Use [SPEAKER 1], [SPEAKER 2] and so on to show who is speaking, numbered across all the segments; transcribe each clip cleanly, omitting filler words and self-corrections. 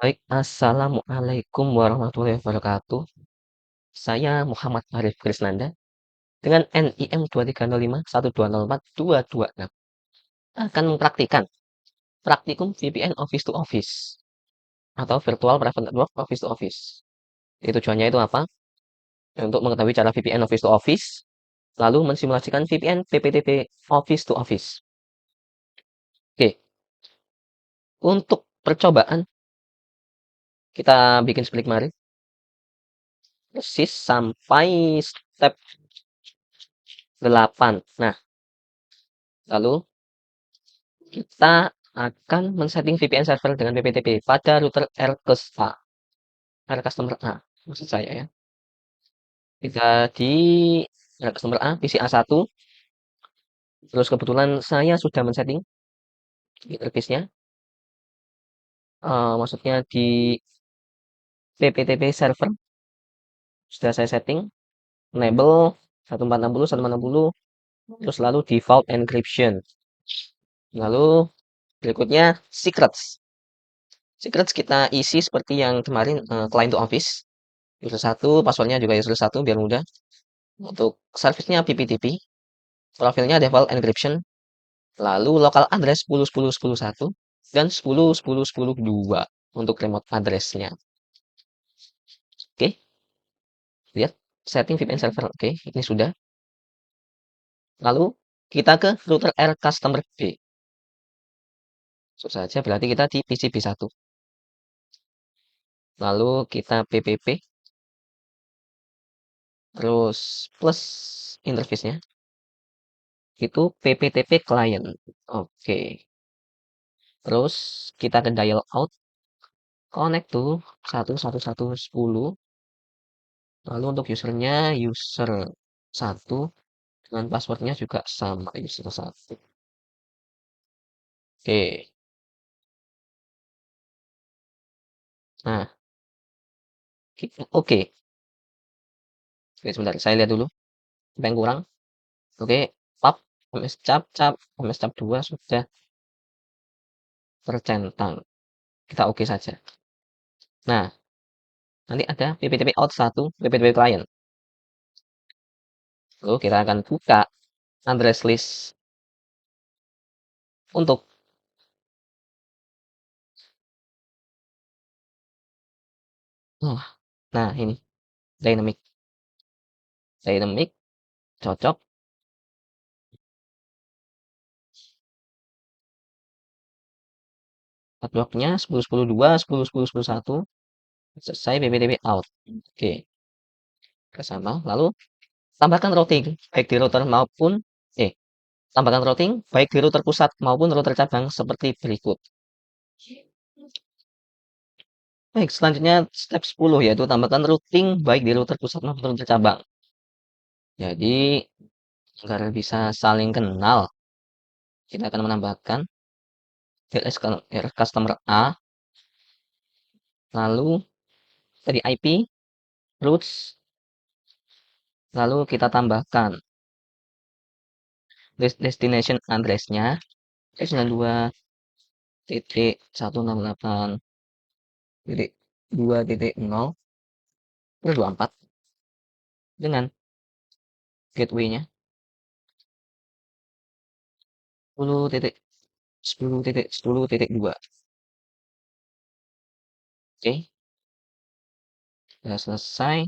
[SPEAKER 1] Baik, assalamualaikum warahmatullahi wabarakatuh. Saya Muhammad Arif Krisnanda dengan NIM 2305120422 akan mempraktikkan praktikum VPN Office to Office atau Virtual Private Network Office to Office. Itu tujuannya itu apa? Untuk mengetahui cara VPN Office to Office, lalu mensimulasikan VPN PPTP Office to Office. Oke, untuk percobaan kita bikin split mari persis sampai step 8. Nah, lalu kita akan men-setting VPN server dengan PPTP pada router R customer A, maksud saya ya. Kita di R customer A, PC A1, terus kebetulan saya sudah men-setting interface-nya, maksudnya di PPTP server, sudah saya setting, enable 1460, 160, terus lalu default encryption. Lalu berikutnya secrets. Secrets kita isi seperti yang kemarin client to office. User 1, passwordnya juga user 1 biar mudah. Untuk service-nya PPTP, profilnya default encryption, lalu local address 10.10.10.1 dan 10.10.10.2 untuk remote address-nya. Oke, lihat setting VPN server. Oke, ini sudah. Lalu kita ke router R customer B. Langsung saja berarti kita di PC B1. Lalu kita PPP, terus plus interface-nya. Itu PPTP client. Oke. Terus kita ke dial out, connect to 11110. Lalu untuk usernya user 1 dengan passwordnya juga sama user 1. Oke. Nah, oke. Oke, sebentar. Saya lihat dulu. Apa yang kurang? Oke. Pap. MS cap cap. MS cap 2 sudah tercentang. Kita oke saja. Nah, nanti ada PPTP out 1, PPTP client. Lalu kita akan buka address list untuk nah ini dynamic cocok. Bloknya 10.10.2, 10.10.10.1. Selesai PPTP out. Oke. Ke sana. Lalu tambahkan routing baik di router maupun tambahkan routing baik di router pusat maupun router cabang seperti berikut. Baik, selanjutnya step 10 yaitu tambahkan routing baik di router pusat maupun router cabang. Jadi agar bisa saling kenal, kita akan menambahkan customer A, lalu tadi IP, routes, lalu kita tambahkan destination address-nya 92.168.2.0/24 dengan gateway-nya 10.10.10.2. Oke, sudah selesai.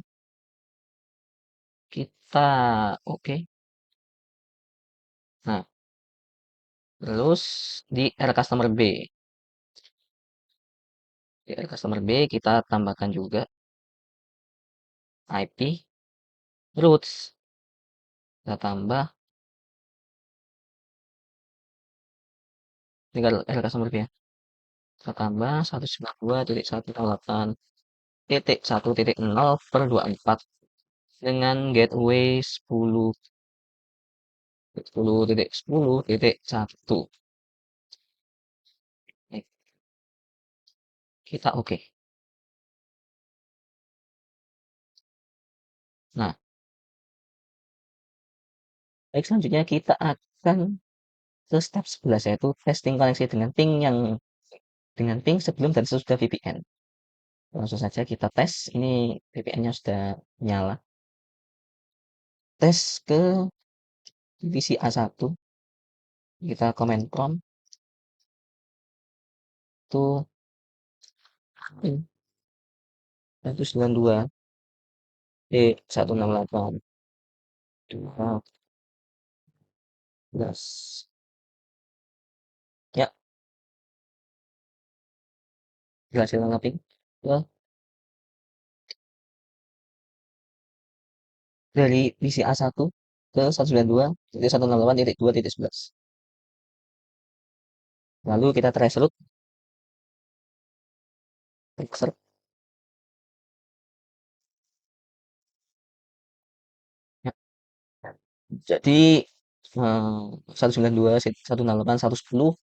[SPEAKER 1] Kita oke. Nah, terus di R customer B. Di R customer B kita tambahkan juga IP, routes. Kita tambah tinggal R customer B ya. Kita tambah 192.168.1.0/24 dengan gateway 10.10.10.1. Kita oke. Nah, baik selanjutnya kita akan ke step 11 yaitu testing koneksi dengan ping sebelum dan sesudah VPN. Langsung saja kita tes. Ini VPN-nya sudah nyala. Tes ke divisi A1. Kita comment prompt itu 192 168 12. Ya, berhasil ngaping ke dari divisi A1 ke 192.168.2.11. Lalu kita trace route, search. Ya, jadi 192, 168, 110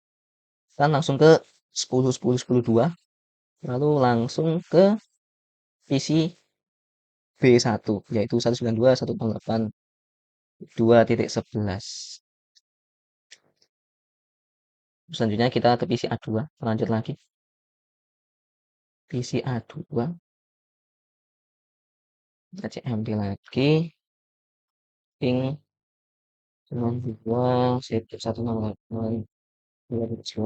[SPEAKER 1] kan langsung ke 10, 10, 10, 2. Lalu langsung ke visi B1 yaitu 192, 168, 2.11. Selanjutnya kita ke visi A2, lanjut lagi. Visi A2, kita CMD lagi, ping 92, 168, 2.11.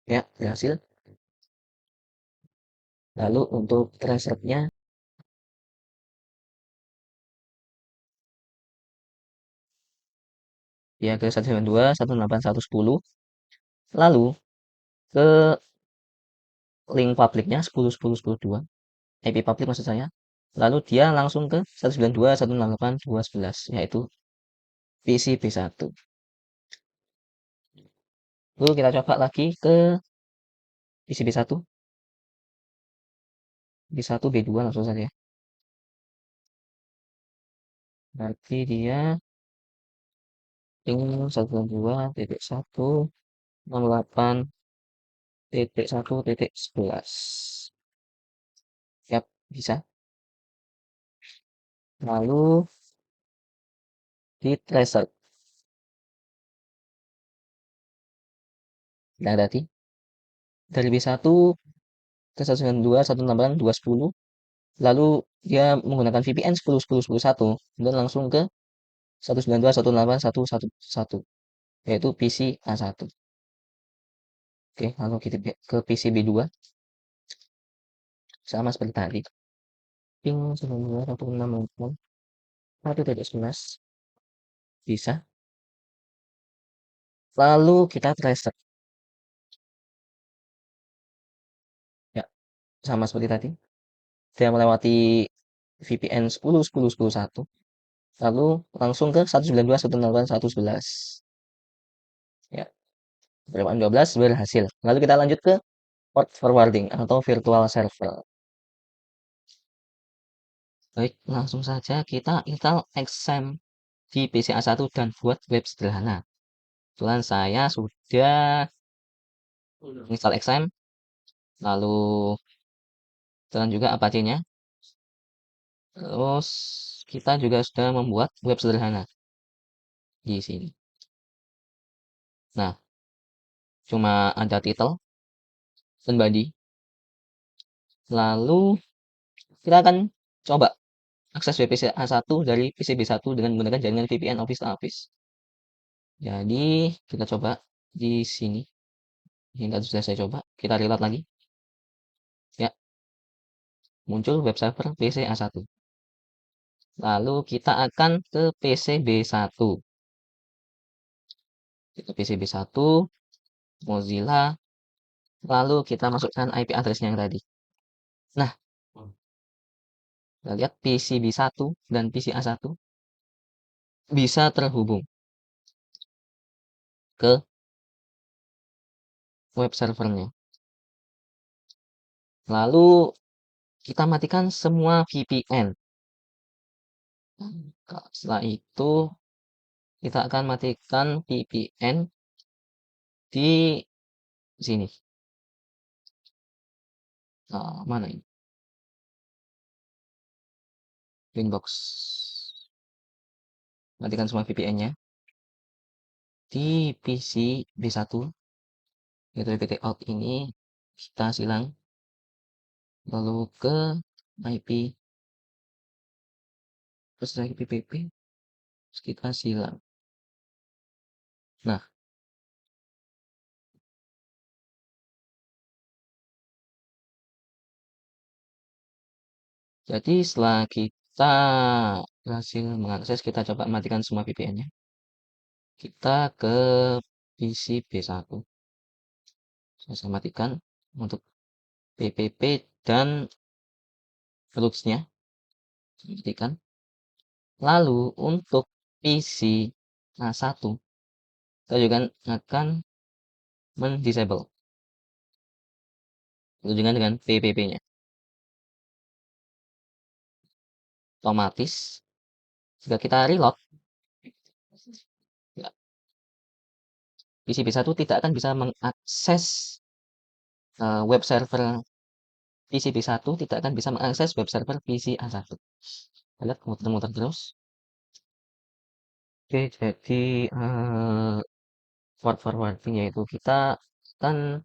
[SPEAKER 1] Ya, berhasil. Lalu untuk tracernya ya ke 192, 168, 110. Lalu ke link publiknya 10, 10, 10, 2. IP publik maksud saya. Lalu dia langsung ke 192, 168, 211 yaitu visi B1. Lalu kita coba lagi ke visi B1. B1, B2 langsung saja. Berarti dia ping 192.168.1.11. Siap, bisa. Lalu di tracer. Nah, berarti dari B1 ke 192, 168, 210. Lalu dia menggunakan VPN 10, 10, 10, 1 dan langsung ke 192, 168, 111 yaitu PC A1. Oke, lalu kita ke PC B2 sama seperti tadi. Ping 92, 168, 1.11 bisa. Lalu kita tracer. Ya, sama seperti tadi. Dia melewati VPN 10, 10, 10, 1. Lalu langsung ke 192, 168, 111. Ya, berapa 12 berhasil. Lalu kita lanjut ke port forwarding atau virtual server. Baik, langsung saja kita install XAMPP di PC A1 dan buat web sederhana. Kebetulan saya sudah install XAMPP, lalu jalan juga Apache-nya. Terus kita juga sudah membuat web sederhana di sini. Nah, cuma ada title dan body. Lalu kita akan coba akses web PC A1 dari PC B1 dengan menggunakan jaringan VPN Office to Office. Jadi kita coba di sini. Ini sudah saya coba. Kita reload lagi. Ya, muncul web server PC A1. Lalu kita akan ke PC B1. Kita PC B1, Mozilla, lalu kita masukkan IP address yang tadi. Nah, kita lihat PC B1 dan PC A1 bisa terhubung ke web servernya. Lalu kita matikan semua VPN. Setelah itu kita akan matikan VPN di sini. Nah, mana ini? Inbox. Matikan semua VPN-nya di PC B1. yaitu ppt out ini kita silang, lalu ke IP, terus lagi ppp, terus kita silang. Nah, jadi setelah kita berhasil mengakses, kita coba matikan semua VPN-nya. Kita ke PC B1. Saya matikan untuk PPP dan root-nya. Matikan. Lalu untuk PC A1, kita juga akan mendisable. Itu juga dengan PPP-nya. Otomatis, jika kita reload, ya, PC B1 tidak akan bisa mengakses web server PC B1, tidak akan bisa mengakses web server PC A1. Kita lihat muter-muter terus. Oke, jadi forwarding yaitu kita akan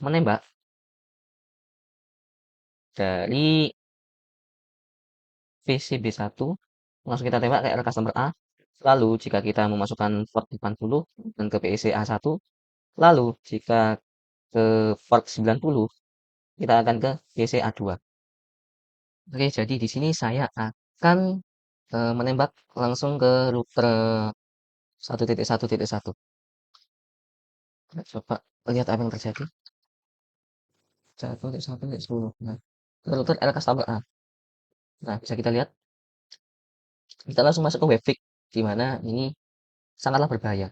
[SPEAKER 1] menembak dari PC B1, langsung kita tembak ke area customer A. Lalu jika kita memasukkan port 80 dan ke PC A1, lalu jika ke port 90, kita akan ke PC A2. Oke, jadi di sini saya akan menembak langsung ke router 1.1.1. Kita coba lihat apa yang terjadi. 1.1.10. Nah, ke router area customer A. Nah, bisa kita lihat, kita langsung masuk ke webfig, di mana ini sangatlah berbahaya.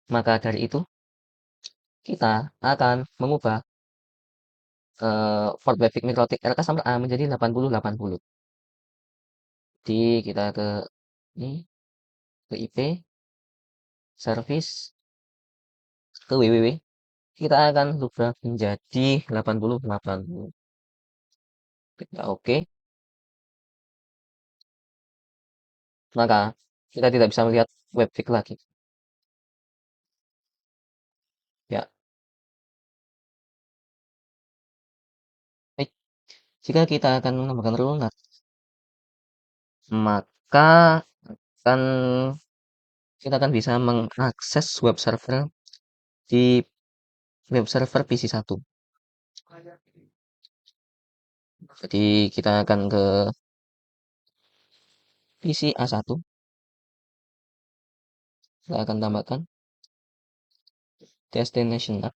[SPEAKER 1] Maka dari itu, kita akan mengubah port webfig MikroTik area customer A menjadi 8080. Jadi kita ke ini, ke IP, service, ke www. Kita akan ubah menjadi 8080. Kita oke. Maka kita tidak bisa melihat webfig lagi. Ya, baik. Jika kita akan menambahkan runut, maka akan kita akan bisa mengakses web server di web server PC1. Jadi kita akan ke PC A1. Kita akan tambahkan destination app.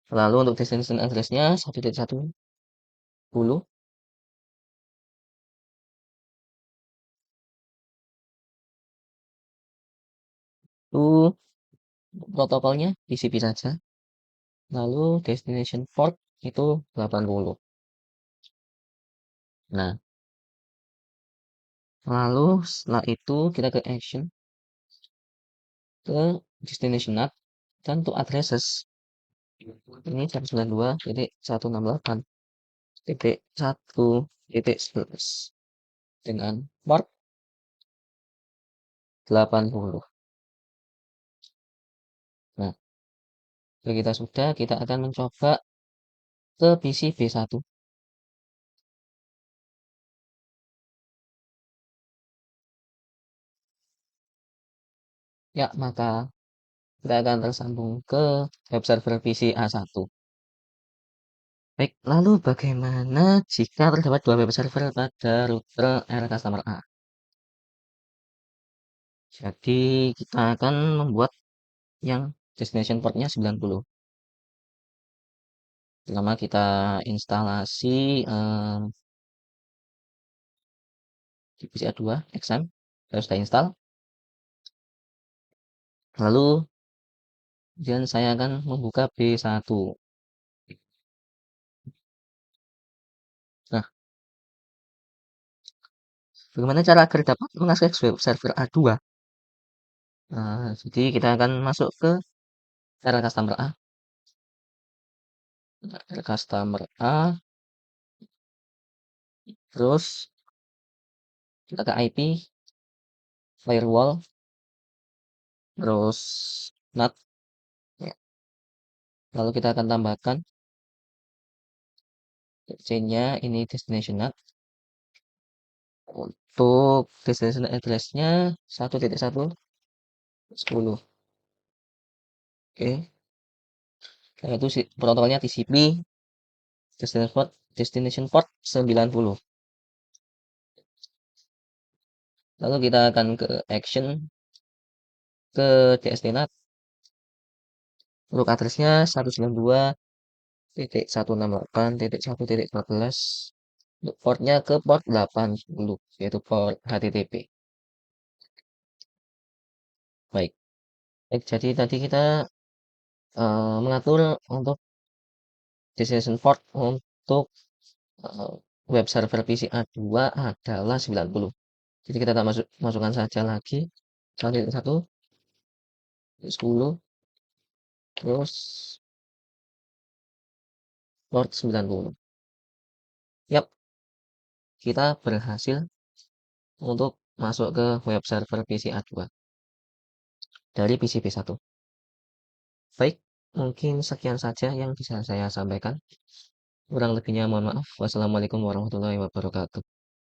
[SPEAKER 1] Lalu untuk destination address-nya 1.1.10. Itu protokolnya TCP saja. Lalu destination port itu 80. Nah, lalu setelah itu kita ke action, ke destination app, dan to addresses. Ini 192.168.1.11 dengan port 80. Nah, jika kita sudah, kita akan mencoba ke PC B1. Ya, maka kita akan tersambung ke web server PC A1. Baik, lalu bagaimana jika terdapat dua web server pada router area customer A? Jadi kita akan membuat yang destination portnya 90. Pertama kita instalasi di PC A2 XM, saya sudah install. Lalu kemudian saya akan membuka B1. Nah, bagaimana cara agar dapat mengakses web server A2? Nah, jadi kita akan masuk ke area customer A. Area customer A, terus kita ke IP, firewall, terus NAT, ya. Lalu kita akan tambahkan C-nya, ini destination NAT. Untuk destination address-nya 1.1.10. Oke, itu protokolnya TCP destination port 90. Lalu kita akan ke action, ke DSNAT. Untuk address-nya 192.168.1.14. Untuk portnya ke port 80, yaitu port HTTP. Baik. Jadi tadi kita mengatur untuk destination port untuk web server PCA2 adalah 90. Jadi kita masukkan saja lagi 1.1, 10, terus port 90. Yap, kita berhasil untuk masuk ke web server PCA2 dari PCP1. Baik, mungkin sekian saja yang bisa saya sampaikan. Kurang lebihnya mohon maaf. Wassalamualaikum warahmatullahi wabarakatuh.